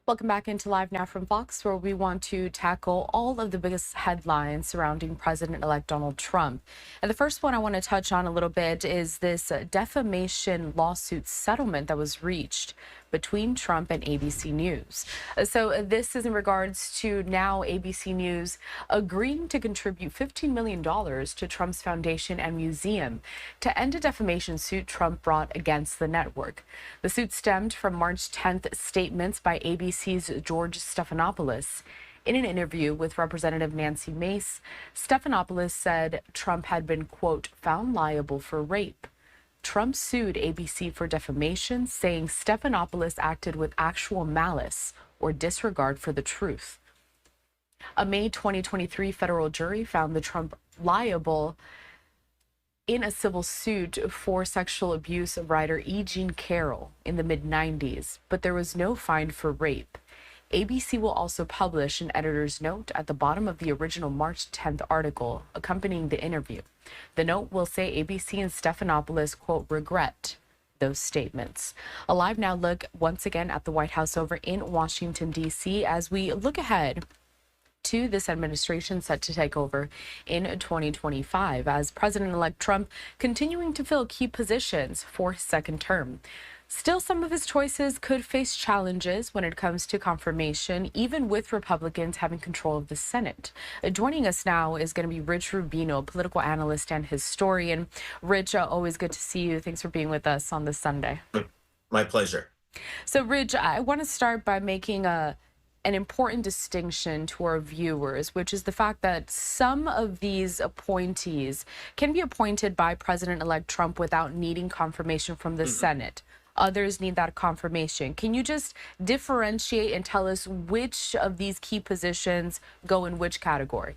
Welcome back into Live Now from Fox, where we want to tackle all of the biggest headlines surrounding President-elect Donald Trump. And the first one I want to touch on a little bit is this defamation lawsuit settlement that was reached between Trump and ABC News. So this is in regards to now ABC News agreeing to contribute $15 million to Trump's foundation and museum to end a defamation suit Trump brought against the network. The suit stemmed from March 10th statements by ABC's George Stephanopoulos. In an interview with Representative Nancy Mace, Stephanopoulos said Trump had been, quote, found liable for rape. Trump sued ABC for defamation, saying Stephanopoulos acted with actual malice or disregard for the truth. A May 2023 federal jury found the Trump liable in a civil suit for sexual abuse of writer E. Jean Carroll in the mid-90s, but there was no fine for rape. ABC will also publish an editor's note at the bottom of the original March 10th article accompanying the interview. The note will say ABC and Stephanopoulos, quote, regret those statements. A Live Now look once again at the White House over in Washington, D.C. as we look ahead to this administration set to take over in 2025 as President-elect Trump continuing to fill key positions for his second term. Still, some of his choices could face challenges when it comes to confirmation, even with Republicans having control of the Senate. Joining us now is going to be Rich Rubino, political analyst and historian. Rich, always good to see you. Thanks for being with us on this Sunday. My pleasure. So, Rich, I want to start by making an important distinction to our viewers, which is the fact that some of these appointees can be appointed by President-elect Trump without needing confirmation from the Senate. Others need that confirmation. Can you just differentiate and tell us which of these key positions go in which category?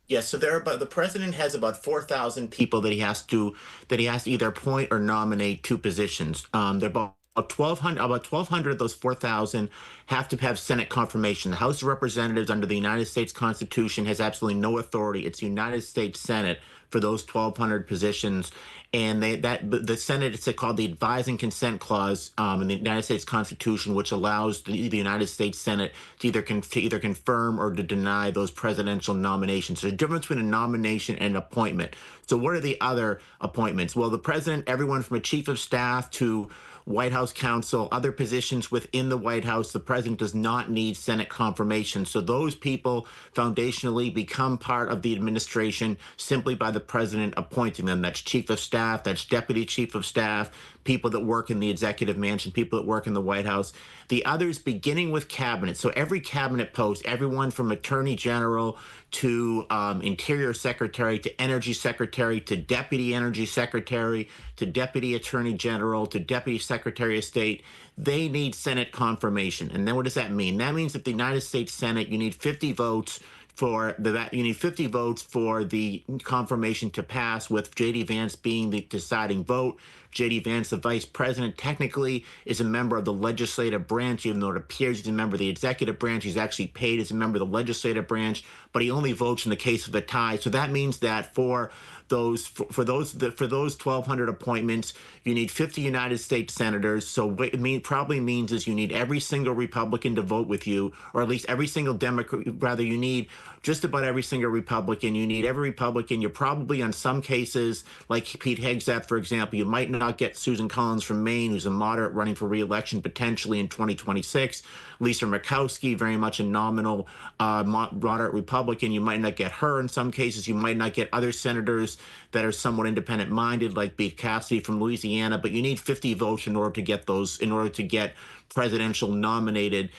Yes, so the president has about 4,000 people that he has to either appoint or nominate to positions. They're about 1,200 of those 4,000 have to have Senate confirmation. The House of Representatives under the United States Constitution has absolutely no authority. It's the United States Senate for those 1,200 positions. And the Senate, it's called the Advise and Consent Clause in the United States Constitution, which allows the United States Senate to either confirm or to deny those presidential nominations. There's a difference between a nomination and an appointment. So what are the other appointments? Well, the president, everyone from a chief of staff to White House counsel, other positions within the White House, the president does not need Senate confirmation. So those people foundationally become part of the administration simply by the president appointing them. That's chief of staff, that's deputy chief of staff, people that work in the executive mansion, people that work in the White House. The others beginning with cabinet. So every cabinet post, everyone from attorney general to interior secretary to energy secretary to deputy energy secretary to deputy attorney general to deputy secretary of state, they need Senate confirmation. And then what does that mean? That means that the United States Senate, you need 50 votes for the confirmation to pass, with J.D. Vance being the deciding vote. J.D. Vance, the vice president, technically is a member of the legislative branch, even though it appears he's a member of the executive branch. He's actually paid as a member of the legislative branch, but he only votes in the case of a tie. So that means that for those 1,200 appointments, you need 50 United States senators. So what it probably means is you need every single Republican to vote with you, or at least every single Democrat. Rather, you need just about every single Republican. You need every Republican. You're probably, on some cases, like Pete Hegseth, for example, you might not get Susan Collins from Maine, who's a moderate running for re-election potentially in 2026. Lisa Murkowski, very much a nominal moderate Republican. You might not get her in some cases. You might not get other senators that are somewhat independent-minded, like Beef Cassidy from Louisiana. But you need 50 votes in order to get those, in order to get presidential nominated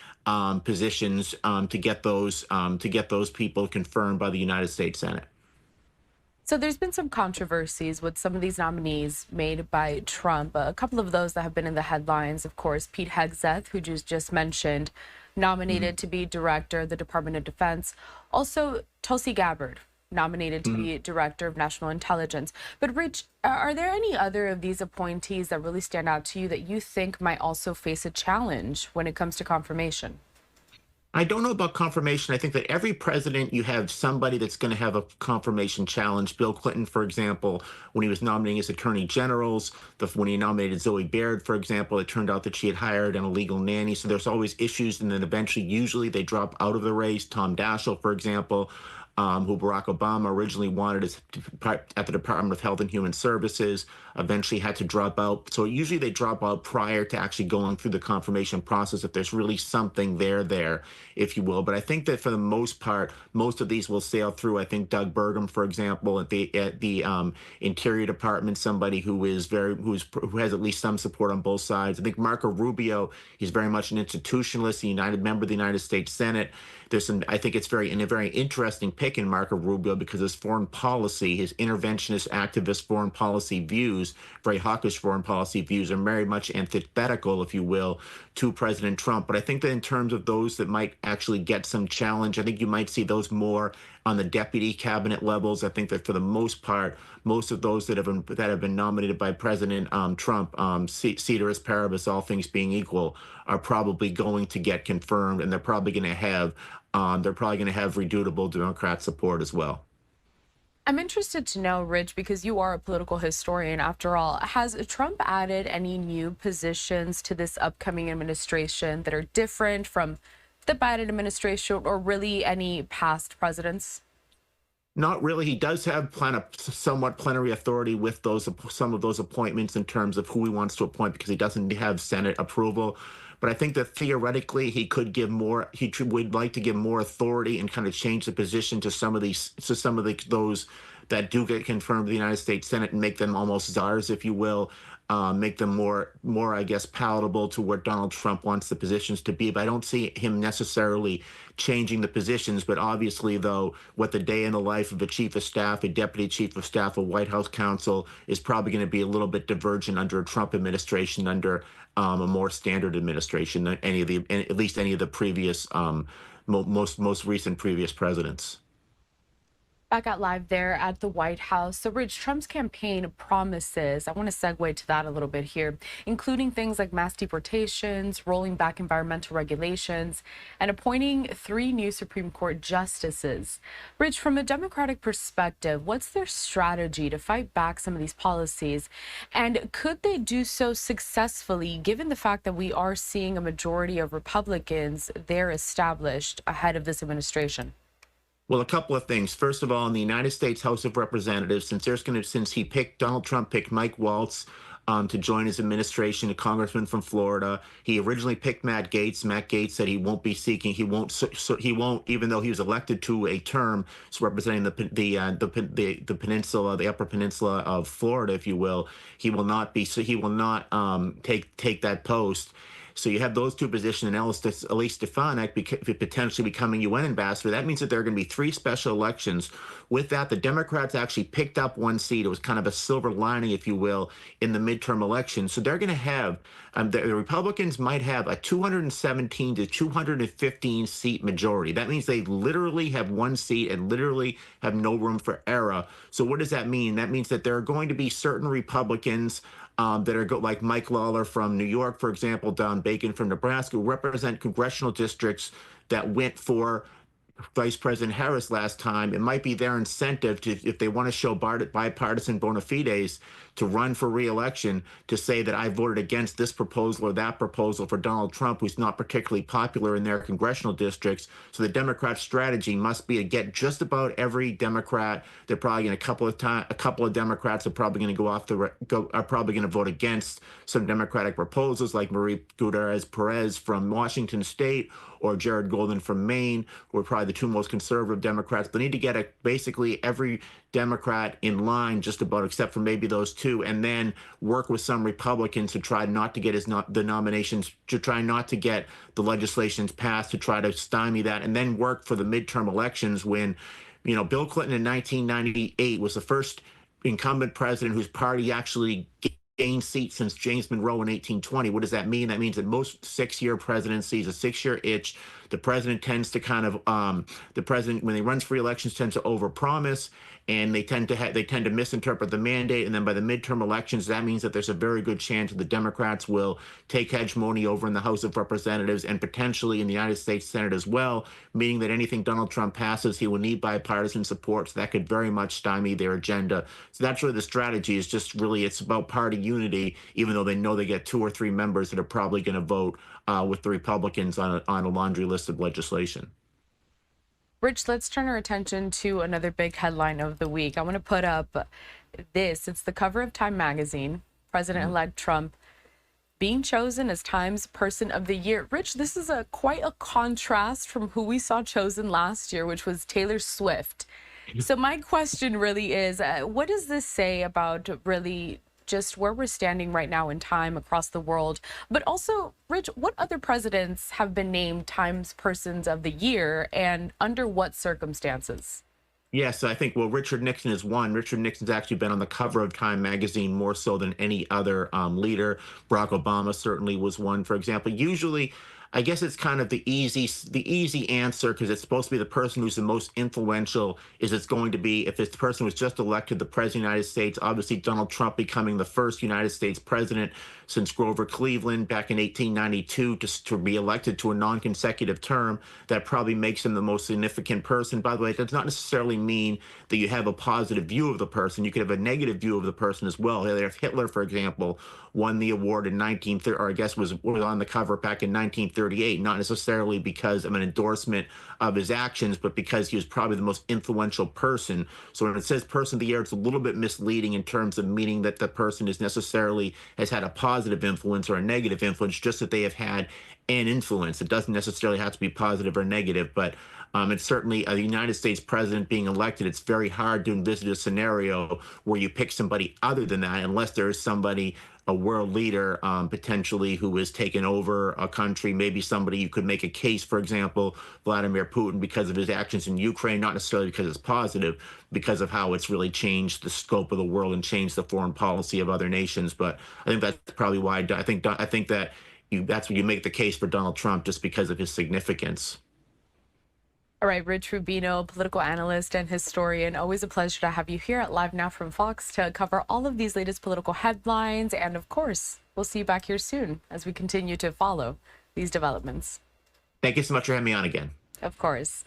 positions, to get those people confirmed by the United States Senate. So there's been some controversies with some of these nominees made by Trump. A couple of those that have been in the headlines, of course, Pete Hegseth, who just mentioned, nominated to be director of the Department of Defense. Also, Tulsi Gabbard, nominated to be director of national intelligence. But Rich, are there any other of these appointees that really stand out to you that you think might also face a challenge when it comes to confirmation? I don't know about confirmation. I think that every president, you have somebody that's going to have a confirmation challenge. Bill Clinton, for example, when he was nominating his attorney generals, when he nominated Zoe Baird, for example, it turned out that she had hired an illegal nanny. So there's always issues. And then eventually, usually they drop out of the race. Tom Daschle, for example, who Barack Obama originally wanted as at the Department of Health and Human Services, eventually had to drop out. So usually they drop out prior to actually going through the confirmation process if there's really something there, if you will. But I think that for the most part, most of these will sail through. I think Doug Burgum, for example, at the Interior Department, somebody who has at least some support on both sides. I think Marco Rubio, he's very much an institutionalist, a United member of the United States Senate. There's some, I think it's a very interesting pick in Marco Rubio because his foreign policy, his interventionist, activist foreign policy views, very hawkish foreign policy views, are very much antithetical, if you will, to President Trump. But I think that in terms of those that might actually get some challenge, I think you might see those more on the deputy cabinet levels. I think that for the most part, most of those that have been nominated by President Trump, ceteris paribus, all things being equal, are probably going to get confirmed, and they're probably going to have redoubtable Democrat support as well. I'm interested to know, Rich, because you are a political historian after all. Has Trump added any new positions to this upcoming administration that are different from the Biden administration or really any past presidents? Not really. He does have somewhat plenary authority with some of those appointments in terms of who he wants to appoint because he doesn't have Senate approval. But I think that theoretically he could give more. Would like to give more authority and kind of change the position those that do get confirmed to the United States Senate and make them almost czars, if you will. Make them more, I guess, palatable to what Donald Trump wants the positions to be. But I don't see him necessarily changing the positions. But obviously, though, what the day in the life of a chief of staff, a deputy chief of staff, a White House counsel is probably going to be a little bit divergent under a Trump administration, under a more standard administration than at least any of the previous, most recent previous presidents. Back out live there at the White House. So, Rich, Trump's campaign promises, I want to segue to that a little bit here, including things like mass deportations, rolling back environmental regulations, and appointing 3 new Supreme Court justices. Rich, from a Democratic perspective, what's their strategy to fight back some of these policies? And could they do so successfully, given the fact that we are seeing a majority of Republicans there established ahead of this administration? Well, a couple of things. First of all, in the United States House of Representatives, Donald Trump picked Mike Waltz to join his administration, a congressman from Florida. He originally picked Matt Gaetz. Matt Gaetz said he won't be seeking. He won't, even though he was elected to a term representing the peninsula, the Upper Peninsula of Florida, if you will. He will not be. So he will not take that post. So you have those two positions, and Elise Stefanik potentially becoming UN ambassador. That means that there are going to be 3 special elections. With that, the Democrats actually picked up 1 seat. It was kind of a silver lining, if you will, in the midterm election. So they're going to have the Republicans might have a 217 to 215 seat majority. That means they literally have 1 seat and literally have no room for error. So what does that mean? That means that there are going to be certain Republicans that are like Mike Lawler from New York, for example, Don Bacon from Nebraska, who represent congressional districts that went for Vice President Harris last time. It might be their incentive to, if they want to show bipartisan bona fides, to run for reelection, to say that I voted against this proposal or that proposal for Donald Trump, who's not particularly popular in their congressional districts. So the Democrat strategy must be to get just about every Democrat. They're probably going a couple of Democrats are probably going to are probably going to vote against some Democratic proposals, like Marie Gutierrez Perez from Washington State or Jared Golden from Maine, who are probably the 2 most conservative Democrats. They need to get basically every Democrat in line, just about, except for maybe those 2, and then work with some Republicans to try not to get the nominations, to try not to get the legislations passed, to try to stymie that, and then work for the midterm elections when, Bill Clinton in 1998 was the first incumbent president whose party actually gained seats since James Monroe in 1820. What does that mean? That means that most 6-year presidencies, a 6-year itch, The president tends to kind of the president, when he runs for elections, tends to overpromise, and they tend to misinterpret the mandate. And then by the midterm elections, that means that there's a very good chance that the Democrats will take hegemony over in the House of Representatives and potentially in the United States Senate as well, meaning that anything Donald Trump passes, he will need bipartisan support. So that could very much stymie their agenda. So that's really the strategy, is just really it's about party unity, even though they know they get 2 or 3 members that are probably going to vote with the Republicans on a laundry list of legislation. Rich, let's turn our attention to another big headline of the week. I want to put up this. It's the cover of Time magazine. President-elect Trump being chosen as Time's Person of the Year. Rich, this is quite a contrast from who we saw chosen last year, which was Taylor Swift. So my question really is, what does this say about really just where we're standing right now in time across the world? But also, Rich, what other presidents have been named Time's Persons of the Year, and under what circumstances? Yes, I think, well, Richard Nixon is one. Richard Nixon's actually been on the cover of Time magazine more so than any other leader. Barack Obama certainly was one, for example. Usually, I guess it's kind of the easy answer, because it's supposed to be the person who's the most influential. Is it's going to be, if it's the person who was just elected the president of the United States, obviously Donald Trump becoming the first United States president since Grover Cleveland back in 1892 to be elected to a non-consecutive term. That probably makes him the most significant person. By the way, it does not necessarily mean that you have a positive view of the person. You could have a negative view of the person as well. If Hitler, for example, won the award in 1930, or I guess was on the cover back in 1938, not necessarily because of an endorsement of his actions, but because he was probably the most influential person. So when it says person of the year, it's a little bit misleading in terms of meaning that the person is necessarily has had a positive influence or a negative influence, just that they have had an influence. It doesn't necessarily have to be positive or negative, but it's certainly a United States president being elected. It's very hard to envisage a scenario where you pick somebody other than that, unless there is somebody, a world leader, potentially, who has taken over a country. Maybe somebody you could make a case, for example, Vladimir Putin, because of his actions in Ukraine, not necessarily because it's positive, because of how it's really changed the scope of the world and changed the foreign policy of other nations. But I think that's probably why I think that that's when you make the case for Donald Trump, just because of his significance. All right, Rich Rubino, political analyst and historian. Always a pleasure to have you here at Live Now from Fox to cover all of these latest political headlines. And of course, we'll see you back here soon as we continue to follow these developments. Thank you so much for having me on again. Of course.